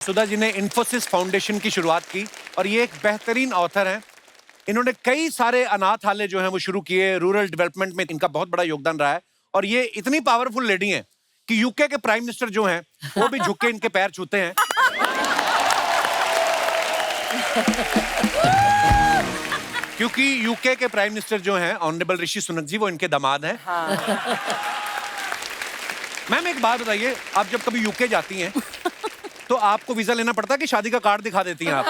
सुधा जी ने इन्फोसिस फाउंडेशन की शुरुआत की और ये एक बेहतरीन ऑथर हैं। इन्होंने कई सारे अनाथालय जो हैं वो शुरू किए, रूरल डेवलपमेंट में इनका बहुत बड़ा योगदान रहा है। और ये इतनी पावरफुल लेडी हैं कि यूके के प्राइम मिनिस्टर जो हैं वो भी झुक के इनके पैर छूते हैं। क्योंकि यूके के प्राइम मिनिस्टर जो हैं ऑनरेबल ऋषि सुनक जी, वो इनके दामाद हैं। मैम एक बात बताइए, आप जब कभी यूके जाती हैं तो आपको वीजा लेना पड़ता है कि शादी का कार्ड दिखा देती हैं आप?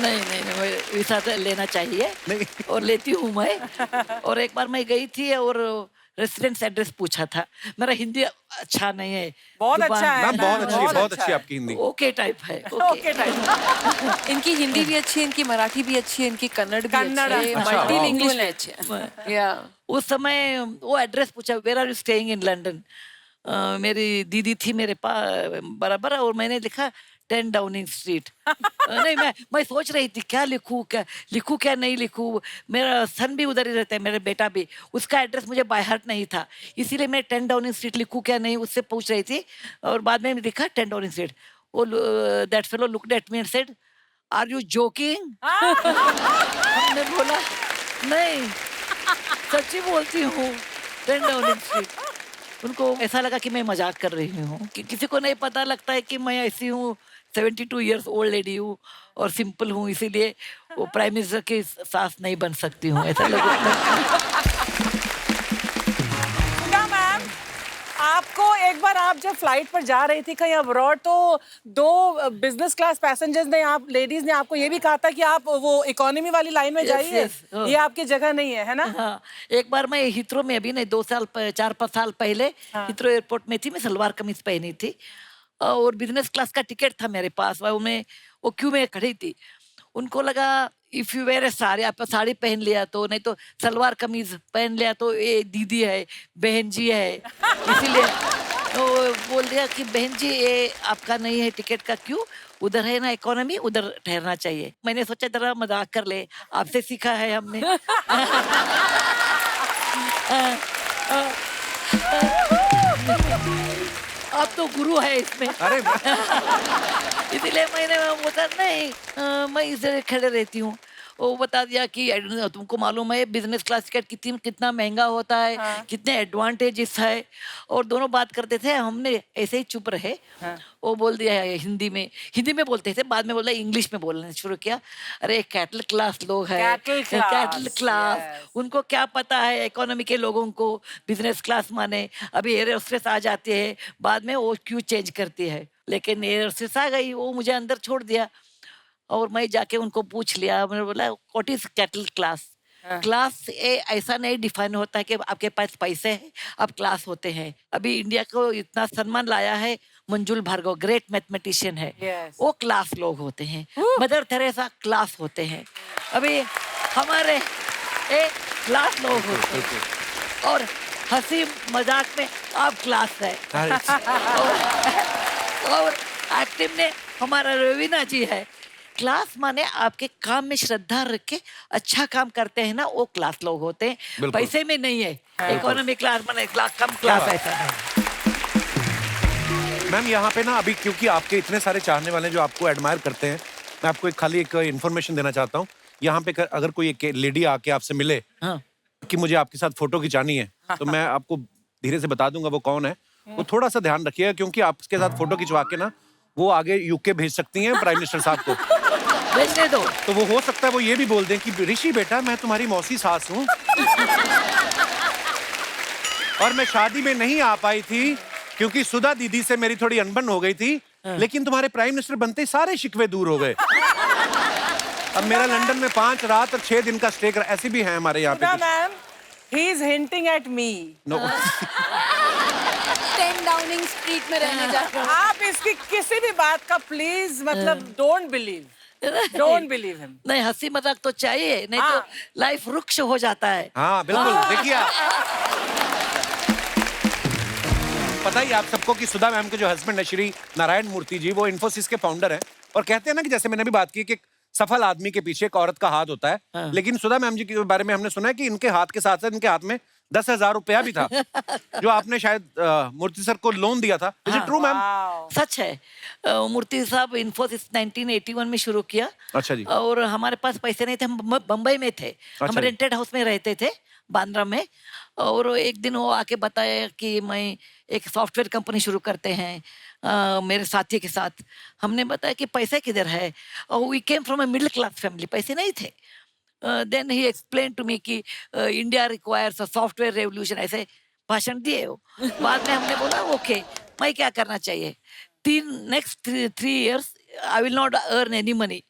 नहीं नहीं नहीं, वीजा तो लेना चाहिए नहीं। और लेती हूँ मैं। और एक बार मैं गई थी और रेसिडेंस एड्रेस पूछा था। मेरा हिंदी अच्छा नहीं है। बहुत अच्छा है मैम बहुत अच्छी आपकी हिंदी। ओके टाइप है। Okay type. इनकी हिंदी भी अच्छी है, इनकी मराठी भी अच्छी है, इनकी कन्नड़ भी कन्नड़, अच्छी है, अच्छा, मल्टी वाह। इंग्लिश भी अच्छी है। या उस समय वो एड्रेस पूछा, where are you staying in London. मेरी दीदी थी मेरे पास बराबर, और मैंने लिखा 10 डाउनिंग स्ट्रीट। नहीं, मैं सोच रही थी क्या लिखूं क्या नहीं लिखूं। मेरा सन भी उधर ही रहता है, मेरा बेटा भी। उसका एड्रेस मुझे बाय हार्ट नहीं था, इसीलिए मैं 10 डाउनिंग स्ट्रीट लिखूं क्या नहीं उससे पूछ रही थी। और बाद में लिखा 10 डाउनिंग स्ट्रीट। वो that fellow looked at me and said, are you joking? हमने बोला नहीं, सच्ची बोलती हूँ, 10 डाउनिंग स्ट्रीट। उनको ऐसा लगा कि मैं मजाक कर रही हूँ, कि किसी को नहीं पता लगता है कि मैं ऐसी हूँ, 72 इयर्स ओल्ड लेडी हूँ और सिंपल हूँ, इसीलिए वो प्राइम मिनिस्टर की सास नहीं बन सकती हूँ, ऐसा लगा। क्या मैम, आपको एक बार आप जब फ्लाइट पर जा रही थी कहीं अब्रॉड, तो 2 बिजनेस क्लास पैसेंजर्स ने, आप लेडीज ने आपको ये भी कहा था कि आप वो इकोनॉमी वाली लाइन में जाइए, yes, ये आपकी जगह नहीं है ना? हाँ, एक बार मैं हिथ्रो में, अभी नहीं 4-5 साल पहले हिथ्रो एयरपोर्ट में थी। मैं सलवार कमीज पहनी थी और बिजनेस क्लास का टिकट था मेरे पास। वो क्यू में खड़ी थी। उनको लगा इफ यू वेयर ए साड़ी, आप साड़ी पहन लिया तो, नहीं तो सलवार कमीज पहन लिया तो ये दीदी है, बहन जी है, इसीलिए तो बोल दिया कि बहन जी ये आपका नहीं है टिकट का क्यू, उधर है ना इकोनॉमी, उधर ठहरना चाहिए। मैंने सोचा जरा मजाक कर ले, आपसे सीखा है हमने। आप तो गुरु है इसमें। अरे इसीलिए मैंने बोला नहीं, मैं इधर खड़े रहती हूँ। वो बता दिया कि तुमको मालूम है बिजनेस क्लास टिकट कितना महंगा होता है, कितने एडवांटेजेस है। और दोनों बात करते थे, हमने ऐसे ही चुप रहे। वो बोल दिया है हिंदी में बोलते थे, बाद में बोला इंग्लिश में बोलना शुरू किया। अरे कैटल क्लास लोग हैं, कैटल क्लास, उनको क्या पता है इकोनॉमी के लोगों को बिजनेस क्लास माने। अभी एयर होस्टेस आ जाती है, बाद में वो क्यों चेंज करती है, लेकिन एयर होस्टेस आ गई, वो मुझे अंदर छोड़ दिया। और मैं जाके उनको पूछ लिया, मैंने बोला what is cattle class. Class ऐसा नहीं डिफाइन होता है कि आपके पास पैसे हैं आप क्लास होते हैं। अभी इंडिया को इतना सम्मान लाया है मंजुल भार्गव, ग्रेट मैथमेटिशियन है, वो क्लास लोग होते हैं। मदर थेरेसा क्लास होते हैं। अभी हमारे क्लास लोग होते हैं। और हंसी मजाक में आप क्लास है। और एक्टिव में हमारा रवीना जी है। क्लास माने आपके काम में श्रद्धा रख के अच्छा काम करते हैं ना, वो क्लास लोग होते हैं, पैसे में नहीं है। इकोनॉमी क्लास माने कम क्लास ऐसा नहीं। मैम यहाँ पे ना अभी क्योंकि आपके इतने सारे चाहने वाले जो आपको एडमायर करते हैं, मैं आपको खाली एक इन्फॉर्मेशन देना चाहता हूँ। यहाँ पे अगर कोई एक लेडी आके आपसे मिले कि मुझे आपके साथ फोटो खिंचानी है, तो मैं आपको धीरे से बता दूंगा वो कौन है। वो थोड़ा सा ध्यान रखिएगा, क्योंकि आपके साथ फोटो खिंचवा के ना वो आगे यूके भेज सकती हैं प्राइम मिनिस्टर साहब को। भेजने दो। तो वो हो सकता है वो ये भी बोल दें कि ऋषि बेटा मैं तुम्हारी मौसी सास हूँ और मैं शादी में नहीं आ पाई थी क्योंकि सुधा दीदी से मेरी थोड़ी अनबन हो गई थी, लेकिन तुम्हारे प्राइम मिनिस्टर बनते ही सारे शिकवे दूर हो गए। अब मेरा लंदन में 5 रात और 6 दिन का स्टे कर, ऐसे भी हैं हमारे यहाँ पे। Ma'am, he is hinting at me. No. 10 Downing street में रहने जाते हो। आप इसकी किसी भी बात का प्लीज मतलब डोंट बिलीव हिम। नहीं, हंसी मजाक तो चाहिए, नहीं तो लाइफ रुक्ष हो जाता है। हाँ बिल्कुल। देखिए पता ही आप सबको कि सुधा मैम के जो हस्बैंड है श्री नारायण मूर्ति जी, वो इन्फोसिस के फाउंडर हैं। और कहते हैं ना कि जैसे मैंने भी बात की कि सफल आदमी के पीछे एक औरत का हाथ होता है, लेकिन सुधा मैम जी के बारे में हमने सुना है कि इनके हाथ के साथ साथ इनके हाथ में 10,000 रुपया भी था जो आपने शायद मूर्ति सर को लोन दिया था। Is it true ma'am? सच है। मूर्ति साहब इन्फोसिस 1981 में शुरू किया। अच्छा जी। और हमारे पास पैसे नहीं थे, हम बम्बई में थे। हम अच्छा जी। रेंटेड हाउस में रहते थे बांद्रा में। और एक दिन वो आके बताया कि मैं एक सॉफ्टवेयर कंपनी शुरू करते हैं मेरे साथी के साथ। हमने बताया कि पैसे किधर है, और we came from a middle class family, पैसे नहीं थे। Then he explain to me कि India requires a software revolution, ऐसे भाषण दिए वो। बाद में हमने बोला ओके, मैं क्या करना चाहिए, next 3 years I will not earn any money,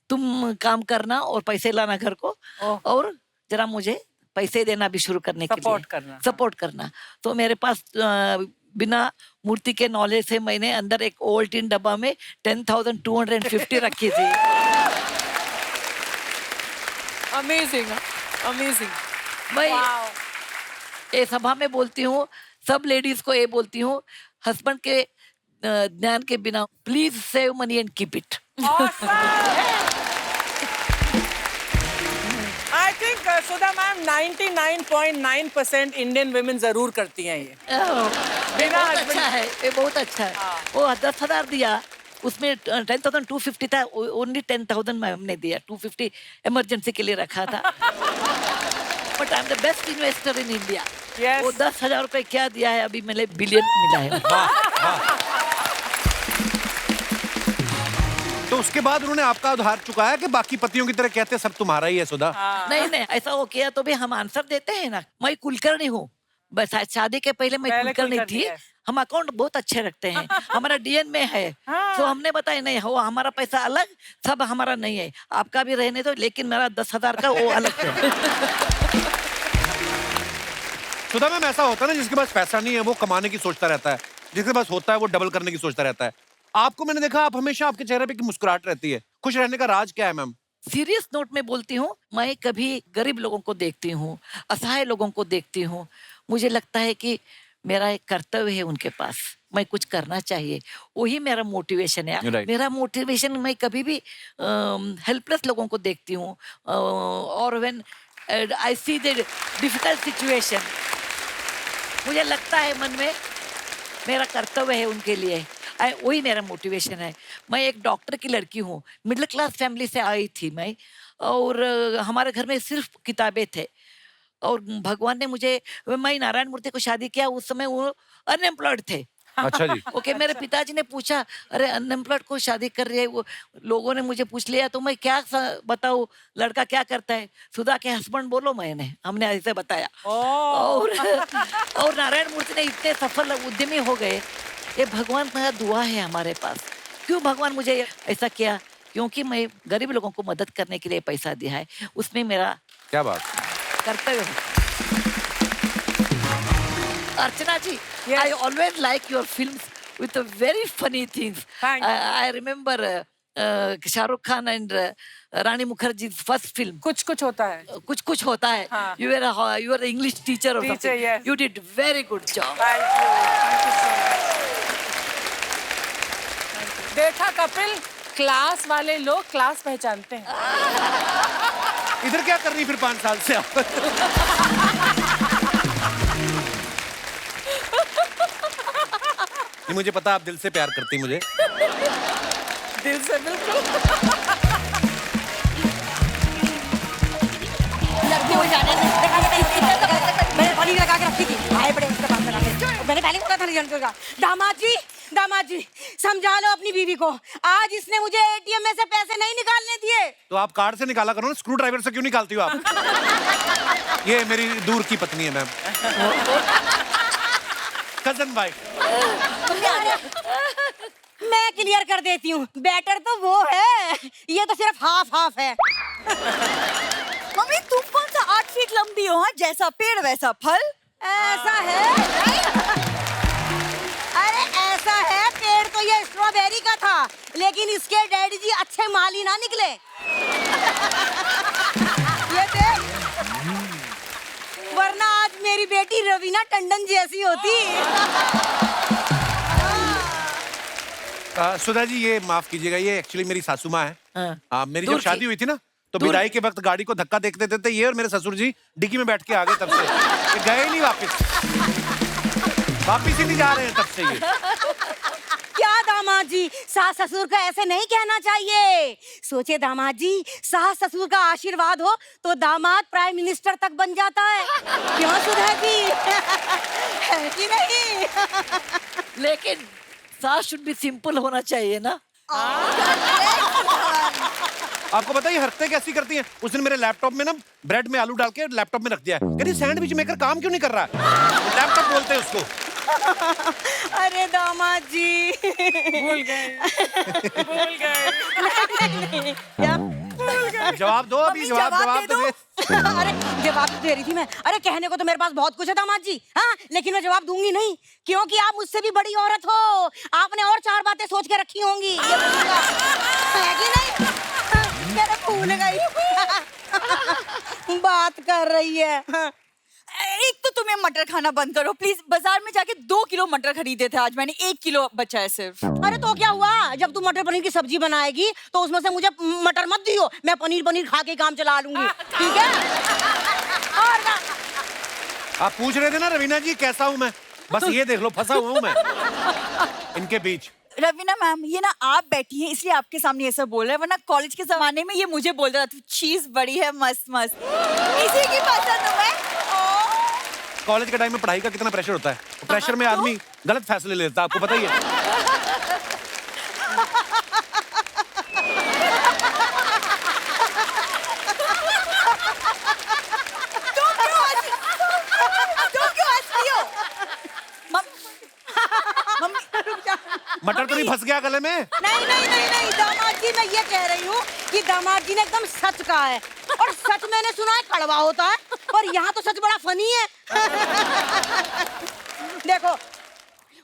तुम काम करना और पैसे लाना घर को, और जरा मुझे पैसे देना भी शुरू करने के लिए सपोर्ट करना। तो मेरे पास बिना मूर्ति के नॉलेज से मैंने अंदर एक ओवल्टीन डब्बा में 10,250 रखी थी। Amazing, amazing. मैं ये सभा में बोलती हूँ, सब लेडीज को ये बोलती हूँ, हस्बैंड के ज्ञान के बिना please save money and keep it. I think Sudha ma'am 99.9% Indian women जरूर करती हैं ये। बिना अच्छा है, ये बहुत अच्छा है। वो 10,000 दिया, उसमें 10,250 था, ओनली 10,000 मैंने दिया, 250 इमरजेंसी के लिए रखा था। But I am the best investor in India. वो 10,000 रुपए क्या दिया है, अभी मेरे बिलियन मिला है। तो उसके बाद उन्होंने आपका उधार चुकाया कि बाकी पतियों की तरह कहते सब तुम्हारा ही है सुधा? नहीं नहीं, ऐसा वो किया तो भी हम आंसर देते हैं ना। मैं कुलकर्णी हूँ, बस शादी के पहले मैं कुलकर्णी थी। हम अकाउंट बहुत अच्छे रखते हैं, हमारा डीएन में है। तो हमने बताया नहीं हो, हमारा पैसा अलग, सब हमारा नहीं है, आपका भी रहने दो, लेकिन मेरा 10,000 का वो अलग है। सुधा मैम, ऐसा होता है ना जिसके पास पैसा नहीं है वो कमाने की सोचता रहता है, जिसके पास होता है वो डबल करने की सोचता रहता है। आपको मैंने देखा, आप हमेशा, आपके चेहरे पे की मुस्कुराहट रहती है। खुश रहने का राज क्या है मैम? सीरियस नोट में बोलती हूँ, मैं कभी गरीब लोगों को देखती हूँ, असहाय लोगों को देखती हूँ, मुझे लगता है कि मेरा एक कर्तव्य है उनके पास, मैं कुछ करना चाहिए, वही मेरा मोटिवेशन है। Right. मेरा मोटिवेशन, मैं कभी भी हेल्पलेस लोगों को देखती हूँ, और when I see the difficult situation, मुझे लगता है मन में मेरा कर्तव्य है उनके लिए, वही मेरा मोटिवेशन है। मैं एक डॉक्टर की लड़की हूँ, मिडिल क्लास फैमिली से आई थी मैं, और हमारे घर में सिर्फ किताबें थे, और भगवान ने मुझे, मैं नारायण मूर्ति को शादी किया, उस समय वो अनएम्प्लॉयड थे। अच्छा जी। ओके, मेरे पिताजी ने पूछा, अरे अनएम्प्लॉयड को शादी कर रही है, वो लोगों ने मुझे पूछ लिया, तो मैं क्या बताऊँ, लड़का क्या करता है, सुधा के हस्बैंड बोलो, हमने ऐसे बताया। और नारायण मूर्ति ने इतने सफल उद्यमी हो गए, ये भगवान का दुआ है हमारे पास। क्यों भगवान मुझे ऐसा किया? क्योंकि मैं गरीब लोगों को मदद करने के लिए पैसा दिया है, उसमें मेरा क्या बात, कर्तव्य है। अर्चना जी, I always like your films with a very funny things. I remember Shahrukh Khan and Rani मुखर्जी's first film. कुछ कुछ होता है। कुछ कुछ होता है। You were an English teacher or something. Yes. You did very good job. Thank you so much. देखा Kapil, class वाले लोग क्लास पहचानते हैं। इधर क्या कर रही फिर 5 साल से आप? नहीं, मुझे पता आप दिल से प्यार करती मुझे। दिल से बिल्कुल। लड़की हो जाने से मैंने पानी लगा के रखी थी, आए बड़े उसके पास लगा के। मैंने पहले बोला था रिजल्ट का। दामाद जी समझा लो अपनी बीवी को, आज इसने मुझे एटीएम में से पैसे नहीं निकालने दिए। तो आप कार्ड से निकाला करो ना, स्क्रू ड्राइवर से क्यों निकालती हो आप? ये मेरी दूर की पत्नी है मैम, कजन भाई। मैं क्लियर कर देती हूँ, बेटर तो वो है, ये तो सिर्फ हाफ है। मम्मी तुम कौन सा 8 फीट लंबी हो, हाँ? जैसा पेड़ वैसा फल। ऐसा है? अरे ऐसा है, पेड़ तो ये स्ट्रॉबेरी का था, लेकिन इसके डैडी जी अच्छे माली ना निकले। ये देख, वरना आज मेरी बेटी रवीना टंडन जैसी होती। सुधा जी, ये माफ कीजिएगा, ये एक्चुअली मेरी सासू माँ है। मेरी जब शादी हुई थी ना, तो विदाई के वक्त गाड़ी को धक्का देखते देते ये और मेरे ससुर जी डिग्गी में बैठ के आ गए तब से। ये गए ही नहीं वापस ही नहीं जा रहे हैं तब से ये। क्या दामाद जी, सास ससुर को ऐसे नहीं कहना चाहिए। सोचे दामाद जी, सास ससुर का आशीर्वाद हो तो दामाद प्राइम मिनिस्टर तक बन जाता है। क्यों सुधा जी? है कि नहीं? लेकिन सास शुड बी सिंपल होना चाहिए ना। आपको पता है ये हरकतें कैसी करती हैं? उस दिन मेरे लैपटॉप में ना ब्रेड में आलू डाल के लैपटॉप में रख दिया है। कहती सैंडविच मेकर काम क्यों नहीं कर रहा है? लैपटॉप बोलते हैं उसको। अरे दामाद जी, भूल गए। जवाब दो अभी, जवाब दो। अरे जवाब दे रही थी मैं। अरे कहने को तो मेरे पास बहुत कुछ है दामाद जी, हाँ, लेकिन मैं जवाब दूंगी नहीं, क्योंकि आप मुझसे भी बड़ी औरत हो। आपने और 4 बातें सोच के रखी होंगी, ये बोलूंगा। है कि नहीं? मेरे भूल गई। बात कर रही है। एक तो तुम्हें मटर खाना बंद करो प्लीज। बाजार में जाके 2 किलो मटर खरीदे थे, आज मैंने 1 किलो बचा है सिर्फ। अरे तो क्या हुआ, जब तू मटर पनीर की सब्जी बनाएगी तो उसमें से मुझे मटर मत दियो, मैं पनीर खा के काम चला लूंगी, ठीक है? और ना आप पूछ रहे थे ना रवीना जी कैसा हूं मैं, बस ये देख लो फंसा हुआ हूं मैं इनके बीच। रवीना मैम, ये ना आप बैठी हैं इसलिए आपके सामने ये सब बोल रहा है, वरना कॉलेज के जमाने में ये मुझे बोल रहा था चीज बड़ी है मस्त मस्त, इसी की पसंद हूं मैं। कॉलेज के टाइम में पढ़ाई का कितना प्रेशर होता है, प्रेशर में आदमी गलत फैसले लेता है, आपको पता ही है। मटर तो नहीं फंस गया गले में? नहीं दामाद जी, मैं ये कह रही हूँ कि दामाद जी ने एकदम सच कहा है, और सच मैंने सुना है कड़वा होता है, और यहाँ तो सच बड़ा फनी है। देखो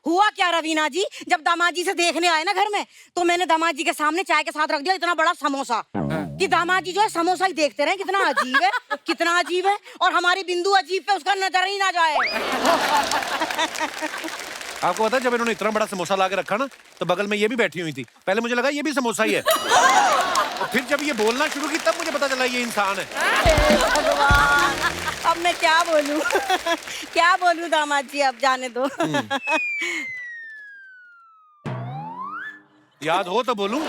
हुआ क्या रवीना जी, जब दामाद जी से देखने आए ना घर में, तो मैंने दामाद जी के सामने चाय के साथ रख दिया इतना बड़ा समोसा कि दामाद जी जो है समोसा ही देखते रहे, कितना अजीब है, कितना अजीब है, और हमारी बिंदु अजीब पे उसका नजर ही ना जाए। आपको पता है जब इन्होंने इतना बड़ा समोसा ला के रखा ना, तो बगल में ये भी बैठी हुई थी। पहले मुझे लगा ये भी समोसा ही है, और फिर जब ये बोलना शुरू की तब मुझे पता चला ये इंसान है। भगवान, अब मैं क्या बोलूं? क्या बोलूं दामाद जी, अब जाने दो। याद हो तो बोलूं।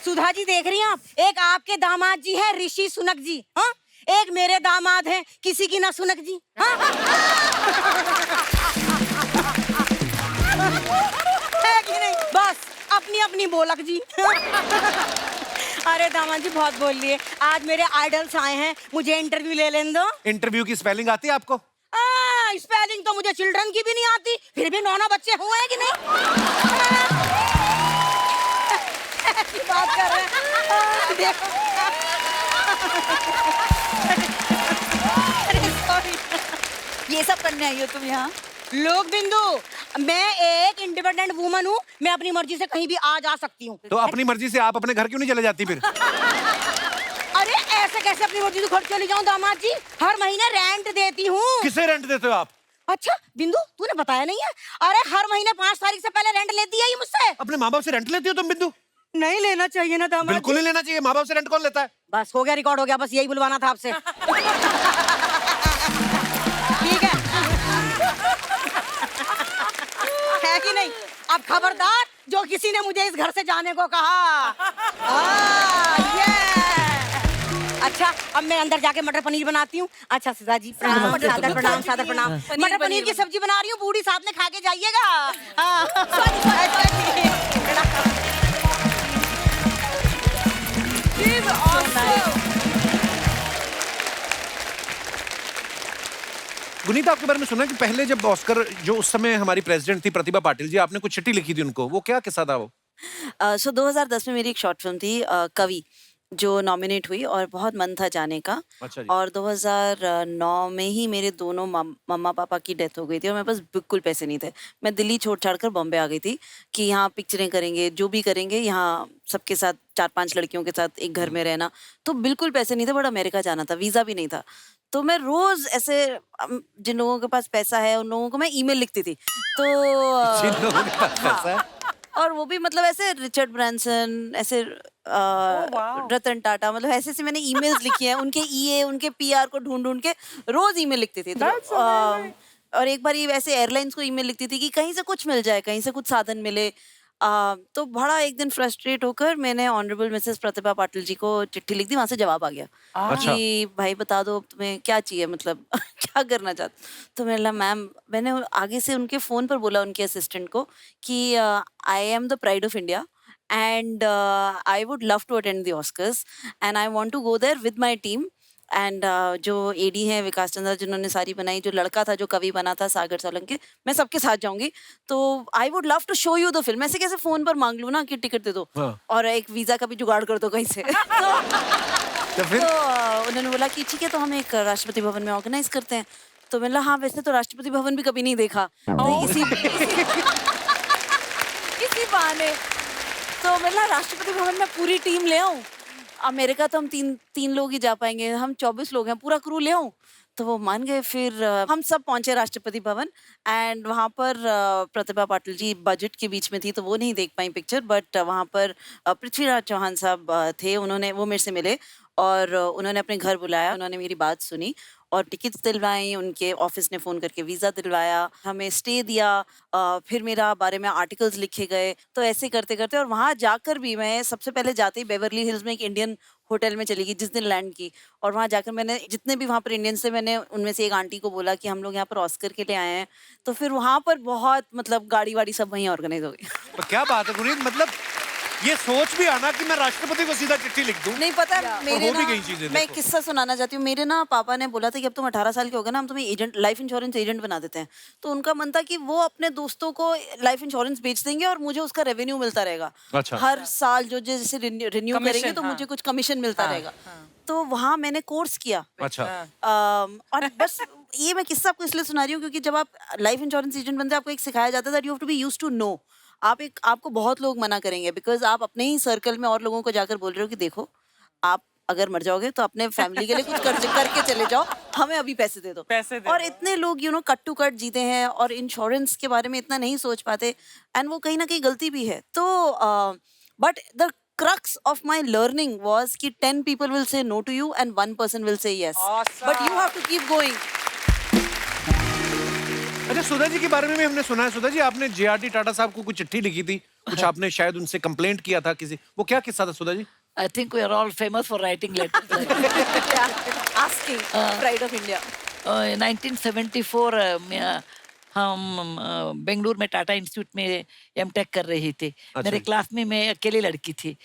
सुधा जी देख रही हैं आप, एक आपके दामाद जी है ऋषि सुनक जी, हाँ, एक मेरे दामाद हैं किसी की ना सुनक जी, हाँ? है कि नहीं? बस अपनी अपनी बोलक जी। अरे दामाद जी बहुत बोल लिए, आज मेरे आइडल्स आए हैं, मुझे इंटरव्यू ले लेने दो। इंटरव्यू की स्पेलिंग आती है आपको? स्पेलिंग तो मुझे चिल्ड्रन की भी नहीं आती, फिर भी 9 बच्चे हुए हैं कि नहीं? ऐसी बात कर रहे हैं। देखो अरे सॉरी, ये सब करने आई हो तुम यहाँ? लोग बिंदु, मैं एक इंडिपेंडेंट वुमन हूँ, मैं अपनी मर्जी से कहीं भी आ जा सकती हूँ। तो अपनी मर्जी से आप अपने घर क्यों नहीं चले जाती फिर? अरे ऐसे कैसे अपनी मर्जी से घर चली जाऊँ दामाद जी, हर महीने रेंट देती हूँ। किसे रेंट देते हो आप? अच्छा बिंदु, तूने बताया नहीं है? अरे हर महीने 5 तारीख से पहले रेंट लेती है ये मुझसे। अपने माँ बाप से रेंट लेती हो तुम बिंदु? नहीं लेना चाहिए ना दामाद बिल्कुल नहीं लेना चाहिए, माँ बाप से रेंट कौन लेता है? बस हो गया, रिकॉर्ड हो गया, बस यही बुलवाना था आपसे। ठीक है कि नहीं? अब खबरदार जो किसी ने मुझे इस घर से जाने को कहा। अच्छा अब मैं अंदर जाके मटर पनीर बनाती हूँ। अच्छा सुधा जी प्रणाम, सादर प्रणाम, सादर प्रणाम। मटर पनीर की सब्जी बना रही हूँ, बूढ़ी साथ में खा के जाइएगा। गुनीता, आपके बारे में सुना कि पहले जब ऑस्कर, जो उस समय हमारी प्रेसिडेंट थी प्रतिभा पाटिल जी, आपने कुछ चिट्ठी लिखी थी उनको, वो क्या किस्सा था वो? 2010 में मेरी एक शॉर्ट फिल्म थी कवि, जो नॉमिनेट हुई और बहुत मन था जाने का। अच्छा जी। और 2009 में ही मेरे दोनों मम्मा पापा की डेथ हो गई थी और मेरे पास बिल्कुल पैसे नहीं थे। मैं दिल्ली छोड़ छाड़ कर बॉम्बे आ गई थी कि यहाँ पिक्चरें करेंगे, जो भी करेंगे यहाँ सबके साथ 4-5 लड़कियों के साथ एक घर में रहना। तो बिल्कुल पैसे नहीं थे, बट अमेरिका जाना था, वीज़ा भी नहीं था। तो मैं रोज ऐसे जिन लोगों के पास पैसा है उन लोगों को मैं ईमेल लिखती थी। तो जिन लोगों के पास पैसा है? और वो भी मतलब ऐसे रिचर्ड ब्रांसन, ऐसे wow. रतन टाटा, मतलब ऐसे ऐसे मैंने ईमेल्स लिखी हैं, उनके ईए, उनके पीआर को ढूंढ ढूंढ के रोज ईमेल लिखती थी। That's amazing. और एक बार ये वैसे एयरलाइंस को ईमेल लिखती थी कि कहीं से कुछ मिल जाए, कहीं से कुछ साधन मिले। तो बड़ा एक दिन फ्रस्ट्रेट होकर मैंने ऑनरेबल मिसेस प्रतिभा पाटिल जी को चिट्ठी लिख दी, वहां से जवाब आ गया कि भाई बता दो तुम्हें क्या चाहिए, मतलब क्या करना चाहते। तो मैंने बोला मैम, मैंने आगे से उनके फोन पर बोला उनके असिस्टेंट को कि I am the pride of India and I would love to attend the Oscars and I want to go there with my team and जो एडी हैं विकास चंद्रा जिन्होंने सारी बनाई, जो लड़का था जो कवि बना था सागर सोलंकी, मैं सबके साथ जाऊंगी, तो I would love to show you the film. ऐसे कैसे फोन पर मांग लूं ना कि टिकट दे दो और एक वीजा का भी जुगाड़ कर दो कहीं से। तो उन्होंने बोला कि ठीक है, तो हम एक राष्ट्रपति भवन में ऑर्गेनाइज करते हैं। तो मैंने बोला हाँ, वैसे तो राष्ट्रपति भवन भी कभी नहीं देखा, तो इसी बहाने तो मतलब राष्ट्रपति भवन में पूरी टीम ले आऊं। अमेरिका तो हम तीन लोग ही जा पाएंगे, हम 24 लोग हैं, पूरा क्रू ले आऊं। तो वो मान गए। फिर हम सब पहुंचे राष्ट्रपति भवन एंड वहाँ पर प्रतिभा पाटिल जी बजट के बीच में थी तो वो नहीं देख पाई पिक्चर, बट वहाँ पर पृथ्वीराज चौहान साहब थे, उन्होंने वो मेरे से मिले और उन्होंने अपने घर बुलाया, उन्होंने मेरी बात सुनी और टिकट्स दिलवाई, उनके ऑफिस ने फ़ोन करके वीज़ा दिलवाया, हमें स्टे दिया, फिर मेरा बारे में आर्टिकल्स लिखे गए। तो ऐसे करते करते और वहाँ जाकर भी मैं सबसे पहले जाते ही बेवरली हिल्स में एक इंडियन होटल में चली गई जिस दिन लैंड की, और वहाँ जाकर मैंने जितने भी वहाँ पर इंडियंस थे, मैंने उनमें से एक आंटी को बोला कि हम लोग यहाँ पर ऑस्कर के लिए आए हैं। तो फिर वहाँ पर बहुत मतलब गाड़ी वाड़ी सब वहीं ऑर्गेनाइज हो गई। तो क्या बात है गुरमीत, मतलब ये सोच भी आना कि मैं राष्ट्रपति को सीधा चिट्ठी लिख दूं। नहीं पता मेरे हो भी गई चीजें। मैं किस्सा सुनाना चाहती हूँ। मेरे ना पापा ने बोला था कि अब तुम 18 साल के हो गए ना, हम तुम्हें एजेंट, लाइफ इंश्योरेंस एजेंट बना देते हैं। तो उनका मन था कि वो अपने दोस्तों को लाइफ इंश्योरेंस बेच देंगे और मुझे उसका रेवेन्यू मिलता रहेगा। अच्छा। हर साल जो जैसे रिन्यू करेंगे तो मुझे कुछ कमीशन मिलता रहेगा। तो वहाँ मैंने कोर्स किया। अच्छा। और बस ये मैं किस्सा आपको इसलिए सुना रही हूँ क्योंकि जब आप लाइफ इंश्योरेंस एजेंट बनते हैं आपको एक सिखाया जाता है that you have to be used to no. आपको बहुत लोग मना करेंगे बिकॉज आप अपने ही सर्कल में और लोगों को जाकर बोल रहे हो कि देखो आप अगर मर जाओगे तो अपने फैमिली के लिए कुछ कर्ज करके चले जाओ, हमें अभी पैसे दे दो। और इतने लोग कट टू कट जीते हैं और इंश्योरेंस के बारे में इतना नहीं सोच पाते एंड वो कहीं ना कहीं गलती भी है। तो but the crux of my learning was कि 10 people will say no to you and 1 person will say yes. Awesome. But you have to keep going. अच्छा, सुधा जी के बारे में भी हमने सुना है। सुधा जी, आपने JRD टाटा साहब को कुछ चिट्ठी लिखी थी, कुछ आपने शायद उनसे कंप्लेंट किया था किसी, वो क्या किस्सा था Sudha ji? I think we are all famous for writing letters. Asking Pride of India. 1974 हम बेंगलुरु में टाटा इंस्टीट्यूट में एमटेक कर रही थी। मेरे क्लास में मैं अकेली लड़की थी।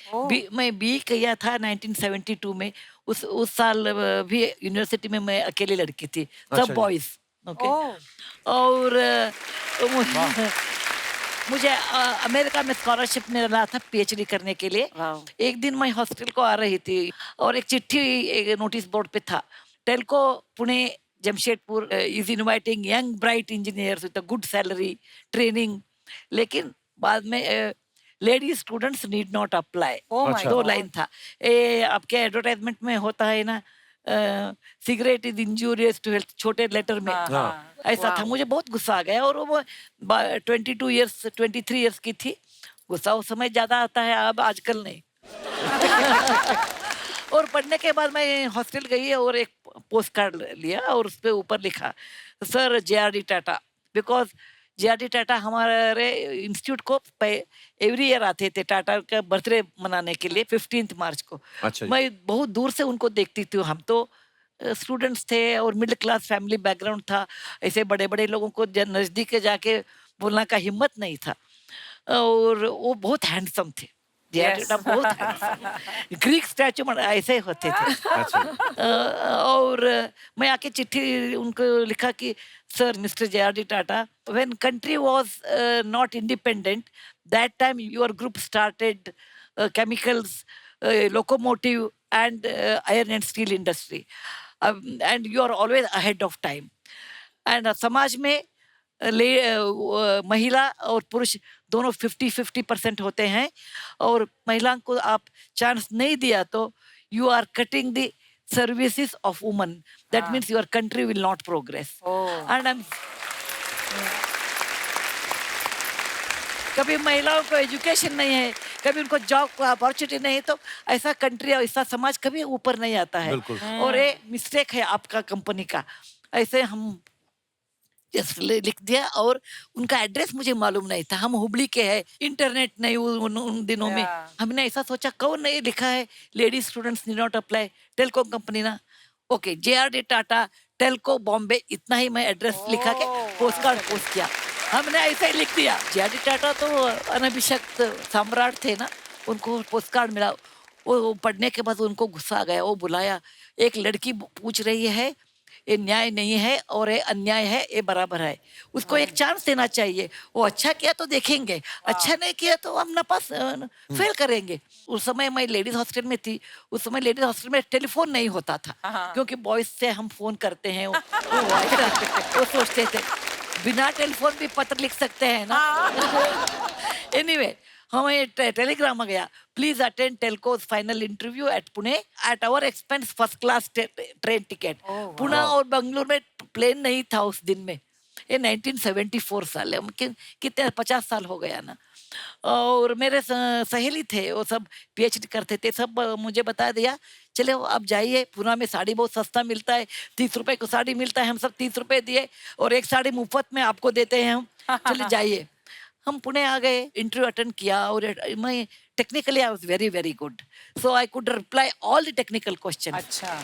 मैं बी किया था 1972 में। उस साल भी यूनिवर्सिटी में मैं अकेली लड़की थी, सब बॉयज। ओके। और मुझे अमेरिका में स्कॉलरशिप मिला था पीएचडी करने के लिए। एक दिन मैं हॉस्टल को आ रही थी और एक चिट्ठी एक नोटिस बोर्ड पे था, Telco Pune Jamshedpur is inviting young bright engineers with a good salary training, लेकिन बाद में lady students need not apply. 2 line था। आपके एडवर्टाइजमेंट में होता है ना, cigarette is injurious to health, छोटे लेटर में ऐसा था। मुझे बहुत गुस्सा आ गया और वो 23 इयर्स की थी। गुस्सा उस समय ज्यादा आता है, अब आजकल नहीं। और पढ़ने के बाद मैं हॉस्टल गई और एक पोस्ट कार्ड लिया और उस पे ऊपर लिखा sir JRD Tata, because JRD Tata हमारे इंस्टीट्यूट को एवरी ईयर आते थे टाटा का बर्थडे मनाने के लिए 15 मार्च को। अच्छा। मैं बहुत दूर से उनको देखती थी। हम तो स्टूडेंट्स थे और मिडिल क्लास फैमिली बैकग्राउंड था, ऐसे बड़े बड़े लोगों को नजदीक जाके बोलने का हिम्मत नहीं था। और वो बहुत हैंडसम थे। बहुत ग्रीक स्टैचू ऐसे होते थे। और मैं आके चिट्ठी उनको लिखा कि sir Mister JRD Tata, when country was not independent that time your group started chemicals, locomotive and iron and steel industry and you are always ahead of time. And समाज में महिला और पुरुष दोनों 50-50% होते हैं और महिला को आप चांस नहीं दिया तो you are cutting the services of woman, that means your country will not progress. And कभी महिलाओं को एजुकेशन नहीं है, कभी उनको जॉब को अपॉर्चुनिटी नहीं तो ऐसा कंट्री और ऐसा समाज कभी ऊपर नहीं आता है। बिल्कुल। और ये मिस्टेक है आपका कंपनी का। ऐसे हम जस्ट लिख दिया और उनका एड्रेस मुझे मालूम नहीं था। हम हुबली के हैं, इंटरनेट नहीं उन दिनों में। हमने ऐसा सोचा कौन नहीं लिखा है lady students need not apply, Telco company ना। ओके, JRD टाटा टेलको बॉम्बे, इतना ही मैं एड्रेस लिखा के पोस्ट कार्ड पोस्ट किया। हमने ऐसा ही लिख दिया। JRD टाटा तो अनभिषिक्त सम्राट थे ना, उनको पोस्ट कार्ड मिला। वो पढ़ने के बाद उनको गुस्सा आ गया। वो बुलाया, एक लड़की पूछ रही है ये न्याय नहीं है और ये अन्याय है, ये बराबर है, उसको एक चांस देना चाहिए। वो अच्छा किया तो देखेंगे, अच्छा नहीं किया तो हम ना पास फेल करेंगे। उस समय मैं लेडीज हॉस्टल में थी। उस समय लेडीज हॉस्टल में टेलीफोन नहीं होता था, क्योंकि बॉयज से हम फोन करते हैं। वो सोचते थे बिना टेलीफोन भी पत्र लिख सकते हैं ना। एनीवे, हमें टेलीग्राम आ गया, please attend Telco's final interview at Pune at our expense, first class train ticket. Pune और बेंगलुरु में प्लेन नहीं था उस दिन में। ये 1974 साल है, कितने 50 साल हो गया ना। और मेरे सहेली थे, वो सब PhD करते थे, सब मुझे बता दिया चले आप जाइए, पुणे में साड़ी बहुत सस्ता मिलता है, 30 रुपए को साड़ी मिलता है। हम सब 30 रुपए दिए और एक साड़ी मुफ्त में आपको देते हैं हम, चले जाइए। हम पुणे आ गए, इंटरव्यू अटेंड किया और मैं technically I was very very good, so I could reply all the technical questions. अच्छा।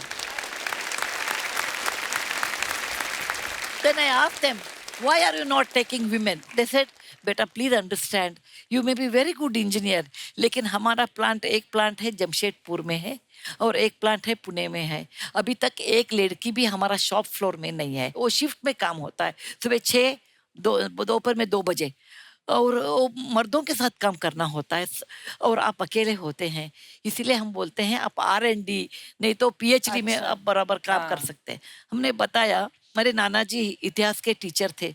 Then I asked them, why are you not taking women? They said, बेटा please understand, you may be very good engineer, लेकिन हमारा plant, एक plant है जमशेदपुर में है और एक प्लांट है पुणे में है। अभी तक एक लड़की भी हमारा शॉप फ्लोर में नहीं है। वो शिफ्ट में काम होता है, सुबह 6, दोपहर में 2 बजे, और वो मर्दों के साथ काम करना होता है और आप अकेले होते हैं। इसीलिए हम बोलते हैं आप R&D नहीं तो PhD में आप बराबर काम कर सकते हैं। हमने बताया, मेरे नाना जी इतिहास के टीचर थे।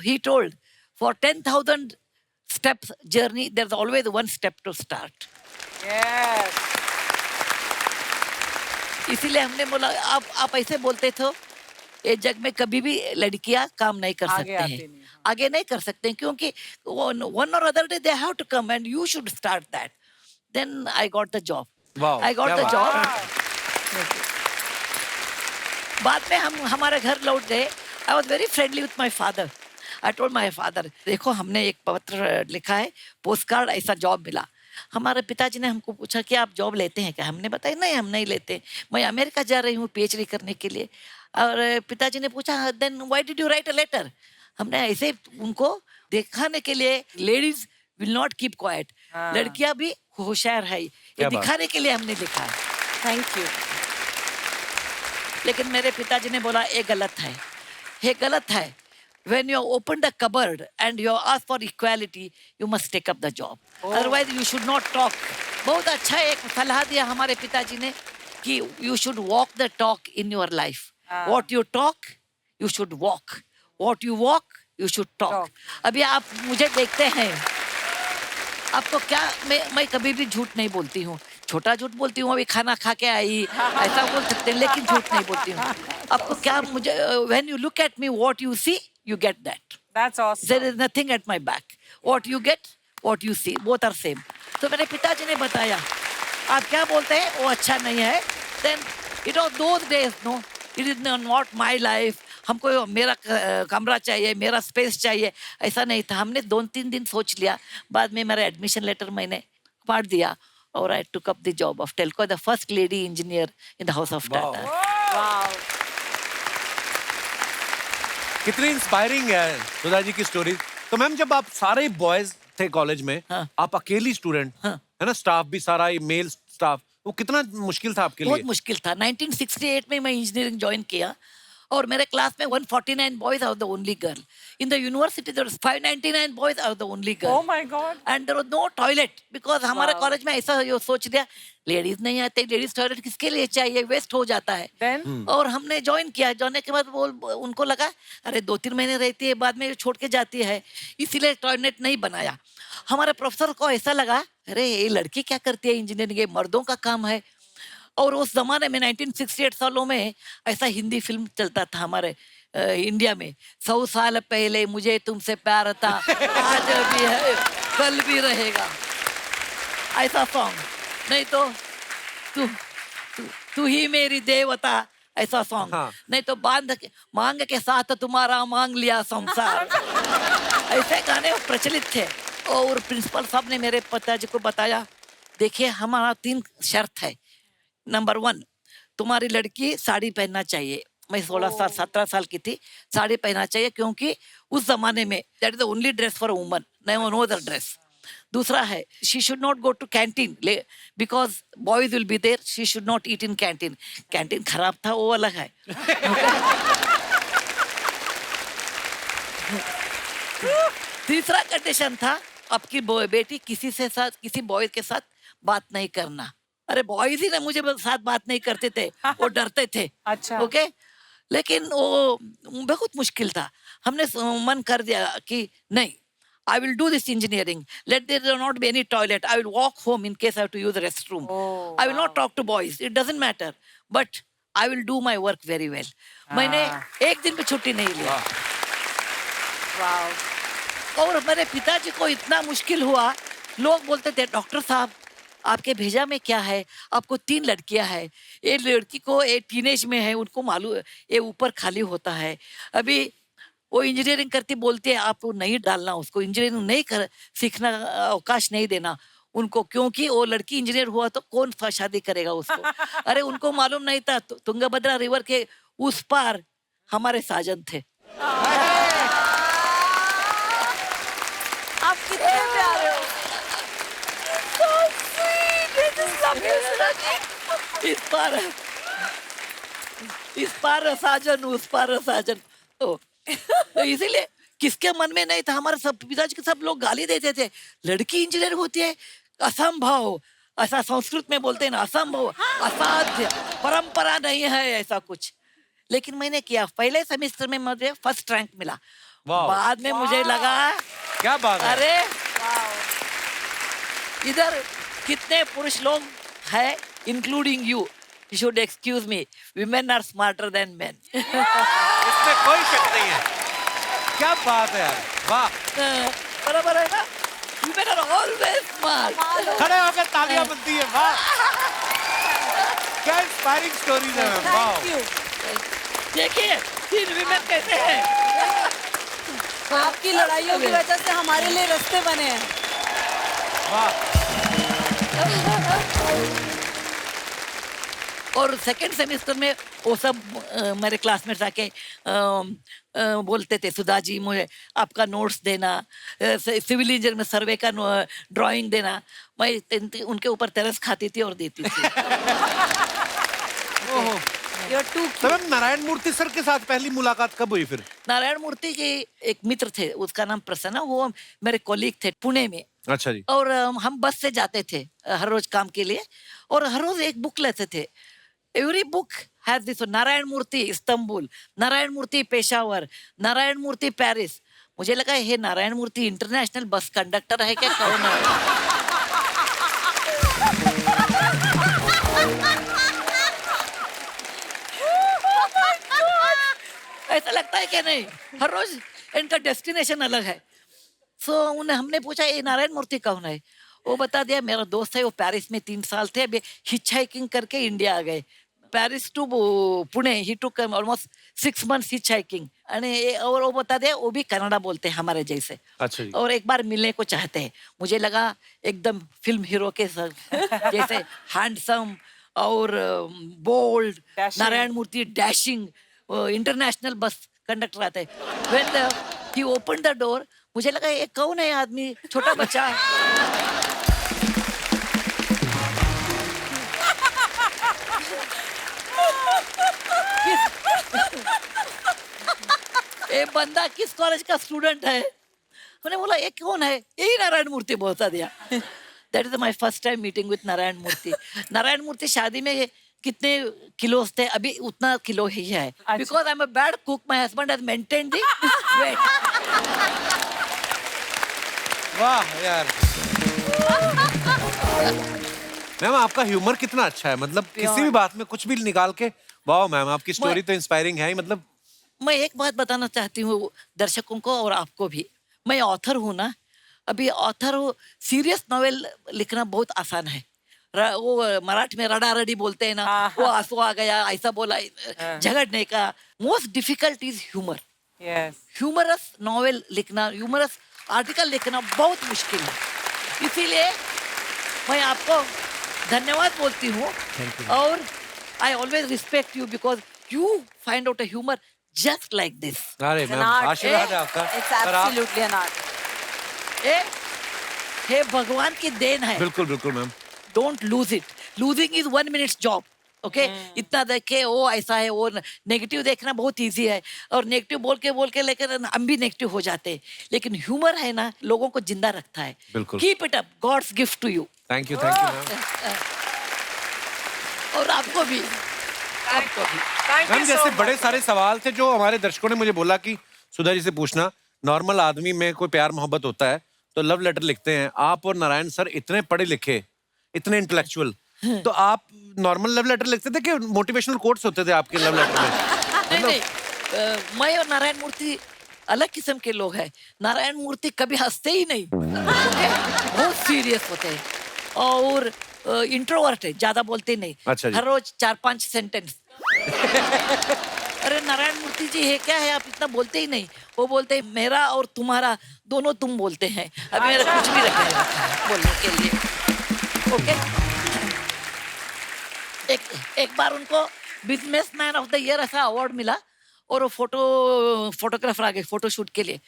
He told for 10,000 steps journey there's always one step to start. Yes. इसीलिए हमने बोला आप ऐसे बोलते थे, ये जग में कभी भी लड़कियां काम नहीं कर सकते हैं, आगे नहीं कर सकते हैं, क्योंकि one or other day they have to come and you should start that. Then I got the job. Wow, I got the job. बाद में हम हमारे घर लौट गए। I was very friendly with my father. I told my father, देखो हमने एक पत्र लिखा है, पोस्ट कार्ड, ऐसा जॉब मिला। हमारे पिताजी ने हमको पूछा कि आप जॉब लेते हैं क्या? हमने बताया नहीं, हम नहीं लेते, मैं अमेरिका जा रही हूँ PhD करने के लिए। और पिताजी ने पूछा, then why did you write a letter? हमने ऐसे उनको दिखाने के लिए, ladies will not keep quiet, लड़कियां भी होशियार है, ये दिखाने के लिए हमने लिखा है। Thank you. लेकिन मेरे पिताजी ने बोला ये गलत है, ये गलत है। When you open the cupboard and you ask for equality, you must take up the job. Otherwise, you should not talk. बहुत अच्छा एक सलाह दिया हमारे पिताजी ने कि you should walk the talk in your life. What you talk, you should walk. What you walk, you should talk. अभी आप मुझे देखते हैं, आपको क्या, मैं कभी भी झूठ नहीं बोलती हूँ। छोटा झूठ बोलती हूँ, अभी खाना खा के आई, ऐसा बोल सकते हैं, लेकिन झूठ नहीं बोलती हूँ। आपको क्या, मुझे when you look at me, what you see, you get that. That's awesome. There is nothing at my back. What you get, what you see, both are same. तो मेरे पिताजी ने बताया, आप क्या बोलते हैं वो अच्छा नहीं है। Then it was those days, no, it is not my life. हमको मेरा कमरा चाहिए, मेरा स्पेस चाहिए, ऐसा नहीं था। हमने 2-3 दिन सोच लिया, बाद में मेरा एडमिशन लेटर मैंने पढ़ दिया और I took up the job of Telco, the first lady engineer in the house of Tata. Wow. कितनी इंस्पायरिंग है सुधा जी की स्टोरी। तो मैम, जब आप सारे बॉयज थे कॉलेज में, आप अकेली स्टूडेंट, है ना, स्टाफ भी सारा मेल स्टाफ, वो कितना मुश्किल था आपके लिए? बहुत मुश्किल था। 1968 में मैं इंजीनियरिंग ज्वाइन किया और मेरे क्लास में 149 boys are the only girl. In the university there 599 boys are the only girl. Oh my God. And there was no toilet, because हमारे कॉलेज में ऐसा ये सोच दिया, लेडीज नहीं आते, लेडीज टॉयलेट किसके लिए चाहिए, वेस्ट हो जाता है। Then? और हमने ज्वाइन किया, ज्वाइन के बाद वो उनको लगा अरे 2-3 महीने रहती है, बाद में छोड़ के जाती है, इसीलिए टॉयलेट नहीं बनाया। हमारे प्रोफेसर को ऐसा लगा, अरे ये लड़की क्या करती है इंजीनियरिंग, ये मर्दों का काम है। और उस जमाने में 1968 सालों में ऐसा हिंदी फिल्म चलता था हमारे इंडिया में, 100 साल पहले मुझे तुमसे प्यार था, आज भी है, कल भी रहेगा। ऐसा सॉन्ग, नहीं तो तू तू तू ही मेरी देवता ऐसा सॉन्ग, हाँ। नहीं तो मांग के साथ तुम्हारा मांग लिया संसार, ऐसे गाने प्रचलित थे। और प्रिंसिपल साहब ने मेरे पिताजी को बताया, देखिए हमारा 3 शर्त है। नंबर 1, तुम्हारी लड़की साड़ी पहनना चाहिए। मैं 16 साल 17 साल की थी, साड़ी पहनना चाहिए क्योंकि उस जमाने में that is the only dress for woman, no other dress. दूसरा है, she should not go to canteen because boys will be there, she should not eat in canteen. Canteen खराब था वो अलग है। तीसरा कंडीशन था, आपकी बेटी किसी बॉय के साथ बात नहीं करना। अरे बॉयज ही ना मुझे साथ बात नहीं करते थे, वो डरते थे। अच्छा। ओके, लेकिन वो बहुत मुश्किल था। हमने मन कर दिया कि नहीं, I will do this engineering. Let there not be any toilet. I will walk home in case I have to use the restroom. I will not talk to boys. It doesn't matter. But I will do my work very well. मैंने एक दिन भी छुट्टी नहीं लिया। और मेरे पिताजी को इतना मुश्किल हुआ, लोग बोलते थे, डॉक्टर साहब आपके भेजा में क्या है, आपको 3 लड़कियां हैं, ये लड़की को एक टीनेज में है, उनको मालूम ये ऊपर खाली होता है, अभी वो इंजीनियरिंग करती, बोलती है आप नहीं डालना उसको, इंजीनियरिंग नहीं कर सीखना, अवकाश नहीं देना उनको, क्योंकि वो लड़की इंजीनियर हुआ तो कौन शादी करेगा उसको। अरे उनको मालूम नहीं था, तुंगभद्रा रिवर के उस पार हमारे साजन थे। आप कितने प्यारे हो। इस पार साजन, उस पार साजन। तो इसीलिए किसके मन में नहीं था, हमारे सब पिताजी के सब लोग गाली देते थे, लड़की इंजीनियर होती है, असंभव, ऐसा संस्कृत में बोलते हैं ना, असंभव, असाध्य, परंपरा नहीं है ऐसा कुछ। लेकिन मैंने किया, पहले सेमेस्टर में मुझे फर्स्ट रैंक मिला। बाद में मुझे लगा क्या बात है। अरे इधर कितने पुरुष लोग हैं, including you should excuse me, women are smarter than men. इसमें कोई शक नहीं है। क्या बात है यार, वाह। बराबर है ना, women are always smart. खड़े होकर तालियां बनती है, वाह। क्या इंस्पायरिंग स्टोरीज है, वाह। देखिए 3 women कैसे हैं। आपकी लड़ाइयों की वजह से हमारे लिए रास्ते बने हैं। वाह। और सेकंड सेमेस्टर में वो सब मेरे क्लासमेट्स आके बोलते थे, सुधा जी मुझे आपका नोट्स देना, सिविल इंजीनियर में सर्वे का ड्राइंग देना। मैं उनके ऊपर तरस खाती थी और देती थी। सर, नारायण मूर्ति सर के साथ पहली मुलाकात कब हुई फिर? नारायण मूर्ति के एक मित्र थे, उसका नाम प्रसन्न, वो मेरे कॉलीग थे पुणे में। अच्छा जी। और हम बस से जाते थे हर रोज काम के लिए, और हर रोज एक बुक लेते थे। Every book has this, Narayan Murthy Istanbul, Narayan Murthy Peshawar, Narayan Murthy Paris. मुझे लगा ये Narayan Murthy international bus conductor है क्या, कौन है? ऐसा लगता है क्या नहीं, हर रोज इनका डेस्टिनेशन अलग है। उन्हें हमने पूछा ये नारायण मूर्ति कौन है, वो बता दिया मेरा दोस्त है, वो पेरिस में 3 साल थे, अभी हिच हाइकिंग करके इंडिया आ गए, Paris to Pune, he took almost 6 months hitchhiking. और वो बता दिया वो भी कन्नड़ा बोलते हैं हमारे जैसे। अच्छा जी। और एक बार मिलने को चाहते हैं। मुझे लगा एकदम फिल्म हीरो के जैसे हैंडसम और बोल्ड, नारायण मूर्ति डैशिंग, इंटरनेशनल बस कंडक्टर आते हैं। When he open the door, मुझे लगा ये कौन है आदमी, छोटा बच्चा। ये बंदा किस कॉलेज का स्टूडेंट है? मैंने बोला ये कौन है, यही नारायण मूर्ति बता दिया। That is my first time meeting with Narayana Murthy. Narayana Murthy शादी में कितने किलोस थे, अभी उतना किलो ही है। Because I am a bad cook, my husband has maintained the weight. वाह यार। मैम आपका ह्यूमर कितना अच्छा है, मतलब किसी भी बात में कुछ भी निकाल के, वाह मैम आपकी स्टोरी तो इंस्पायरिंग है ही। मतलब मैं एक बात बताना चाहती हूँ दर्शकों को और आपको भी, मैं ऑथर हूँ ना, अभी ऑथर हो सीरियस नॉवेल लिखना बहुत आसान है। वो मराठी में रडा रडी बोलते हैं ना, वो आंसू आ गया, ऐसा बोला, झगड़ने का। Most difficult is humour. Yes, humorous novel लिखना, ह्यूमरस आर्टिकल लिखना बहुत मुश्किल है। इसीलिए मैं आपको धन्यवाद बोलती हूँ, और I always respect you because you find out a humour just like this. अरे मैम, आशीर्वाद है आपका। इट्स पर आप एब्सोल्युटली एन आर्ट। हे भगवान की देन है। बिल्कुल बिल्कुल ma'am. Don't lose it. Losing is 1 minute job. Okay, इतना देखे वो ऐसा है, वो नेगेटिव देखना बहुत इजी है, और नेगेटिव बोल के लेकर हम भी नेगेटिव हो जाते हैं, लेकिन ह्यूमर है ना, लोगों को जिंदा रखता है। बिल्कुल। Keep it up, God's gift to you. Thank you ma'am. और आपको भी, आपको भी। थैंक मैम यू जैसे बड़े सारे सवाल थे जो हमारे दर्शकों ने मुझे बोला कि सुधा जी से पूछना। नॉर्मल आदमी में कोई प्यार मोहब्बत होता है तो लव लेटर लिखते हैं। आप और नारायण सर इतने पढ़े लिखे, इतने इंटेलेक्चुअल, तो आप नॉर्मल लव लेटर लिखते थे कि मोटिवेशनल कोट्स होते थे आपके लव लेटर में? नहीं, मैं और नारायण मूर्ति अलग किस्म के लोग हैं। नारायण मूर्ति कभी हंसते ही नहीं, बहुत सीरियस होते हैं, और इंट्रोवर्ट है, ज्यादा बोलते नहीं। अच्छा जी। हर रोज 4-5 सेंटेंस। अरे नारायण मूर्ति जी, है क्या है, आप इतना बोलते ही नहीं। वो बोलते हैं मेरा और तुम्हारा दोनों तुम बोलते हैं। अभी मेरा कुछ भी रखा है बोलने के लिए। ओके, एक बार उनको बिजनेसमैन ऑफ द ईयर ऐसा अवार्ड मिला, और वो फोटोग्राफर आ गए फोटो शूट के लिए।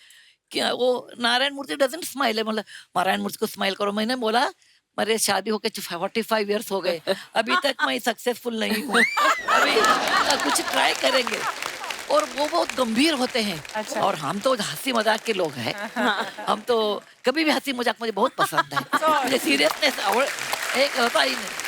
क्या वो नारायण मूर्ति डजंट स्माइल है, मतलब नारायण मूर्ति को स्माइल करो। मैंने बोला मेरे शादी होके 45 इयर्स हो गए, अभी तक मैं सक्सेसफुल नहीं हूँ, अभी कुछ ट्राई करेंगे। और वो बहुत गंभीर होते हैं। अच्छा। और हम तो हंसी मजाक के लोग हैं। हम तो कभी भी हंसी मजाक मुझे बहुत पसंद है। मुझे सीरियसनेस एक होता ही नहीं।